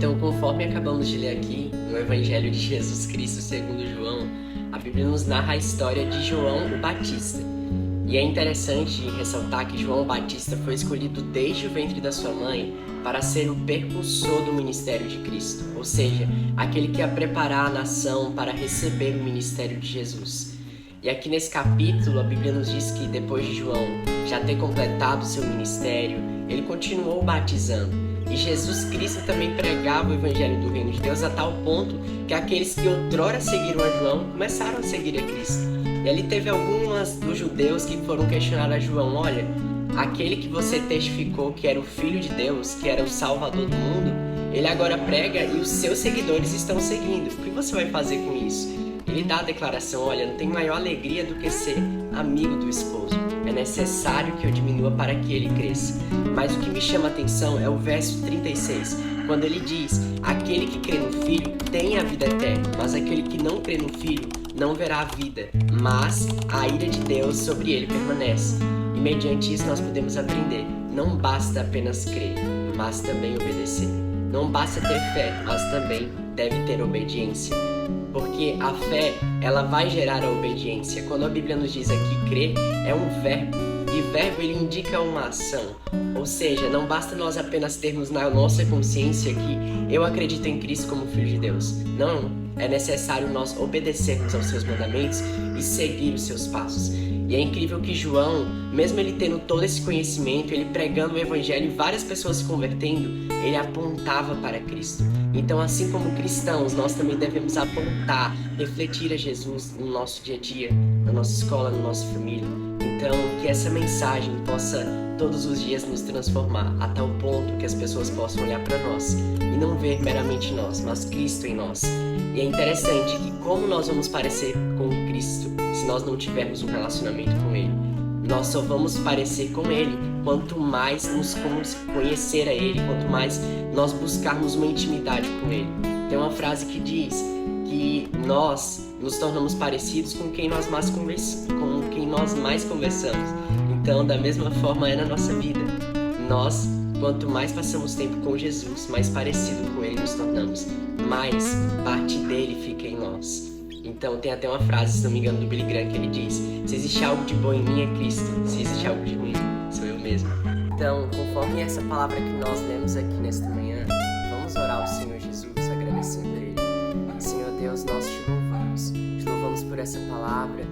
Então, conforme acabamos de ler aqui, no Evangelho de Jesus Cristo segundo João, a Bíblia nos narra a história de João o Batista. E é interessante ressaltar que João Batista foi escolhido desde o ventre da sua mãe para ser o percussor do ministério de Cristo, ou seja, aquele que ia preparar a nação para receber o ministério de Jesus. E aqui nesse capítulo, a Bíblia nos diz que depois de João já ter completado seu ministério, ele continuou batizando. E Jesus Cristo também pregava o Evangelho do Reino de Deus a tal ponto que aqueles que outrora seguiram a João começaram a seguir a Cristo. E ali teve algumas dos judeus que foram questionar a João: olha, aquele que você testificou que era o Filho de Deus, que era o Salvador do mundo, ele agora prega e os seus seguidores estão seguindo. O que você vai fazer com isso? Ele dá a declaração: olha, não tem maior alegria do que ser amigo do esposo. É necessário que eu diminua para que ele cresça. Mas o que me chama a atenção é o verso 36, quando ele diz: aquele que crê no Filho tem a vida eterna, mas aquele que não crê no Filho não verá a vida, mas a ira de Deus sobre ele permanece. E mediante isso nós podemos aprender: não basta apenas crer, mas também obedecer. Não basta ter fé, mas também deve ter obediência. Porque a fé, ela vai gerar a obediência. Quando a Bíblia nos diz aqui crer, é um verbo. E verbo, ele indica uma ação. Ou seja, não basta nós apenas termos na nossa consciência que eu acredito em Cristo como Filho de Deus. Não, é necessário nós obedecermos aos seus mandamentos e seguir os seus passos. E é incrível que João, mesmo ele tendo todo esse conhecimento, ele pregando o Evangelho e várias pessoas se convertendo, ele apontava para Cristo. Então, assim como cristãos, nós também devemos apontar, refletir a Jesus no nosso dia a dia, na nossa escola, na nossa família. Então, que essa mensagem possa todos os dias nos transformar a tal ponto que as pessoas possam olhar para nós e não ver meramente nós, mas Cristo em nós. E é interessante que como nós vamos parecer com Cristo se nós não tivermos um relacionamento com Ele? Nós só vamos parecer com Ele quanto mais nos conhecer a Ele, quanto mais nós buscarmos uma intimidade com Ele. Tem uma frase que diz que nós nos tornamos parecidos com quem nós mais conversamos. Então, da mesma forma é na nossa vida. Nós, quanto mais passamos tempo com Jesus, mais parecido com Ele nos tornamos, mais parte dele fica em nós. Então tem até uma frase, se não me engano, do Billy Graham, que ele diz: se existe algo de bom em mim é Cristo, se existe algo de ruim, sou eu mesmo. Então, conforme essa palavra que nós lemos aqui nesta manhã, vamos orar ao Senhor Jesus, agradecendo a Ele. Senhor Deus, nós te louvamos por essa palavra,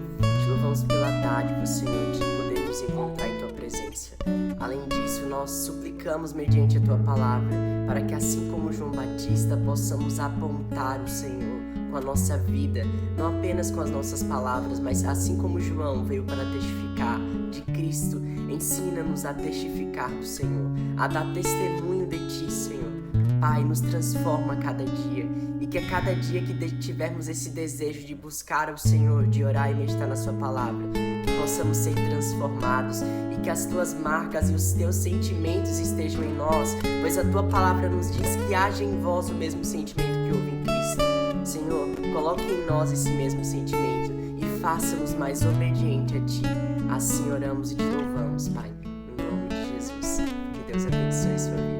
te louvamos pela dádiva, Senhor, de poder nos encontrar em Tua presença. Além disso, nós suplicamos mediante a Tua palavra, para que assim como João Batista, possamos apontar o Senhor com a nossa vida, não apenas com as nossas palavras, mas assim como João veio para testificar de Cristo, ensina-nos a testificar do Senhor, a dar testemunho de Ti, Senhor. Pai, nos transforma a cada dia, e que a cada dia que tivermos esse desejo de buscar o Senhor, de orar e meditar na Sua palavra, que possamos ser transformados e que as Tuas marcas e os Teus sentimentos estejam em nós, pois a Tua palavra nos diz que haja em vós o mesmo sentimento que houve em Cristo. Senhor, coloque em nós esse mesmo sentimento e faça-nos mais obedientes a Ti. Assim oramos e Te louvamos, Pai, no nome de Jesus. Que Deus abençoe sua vida.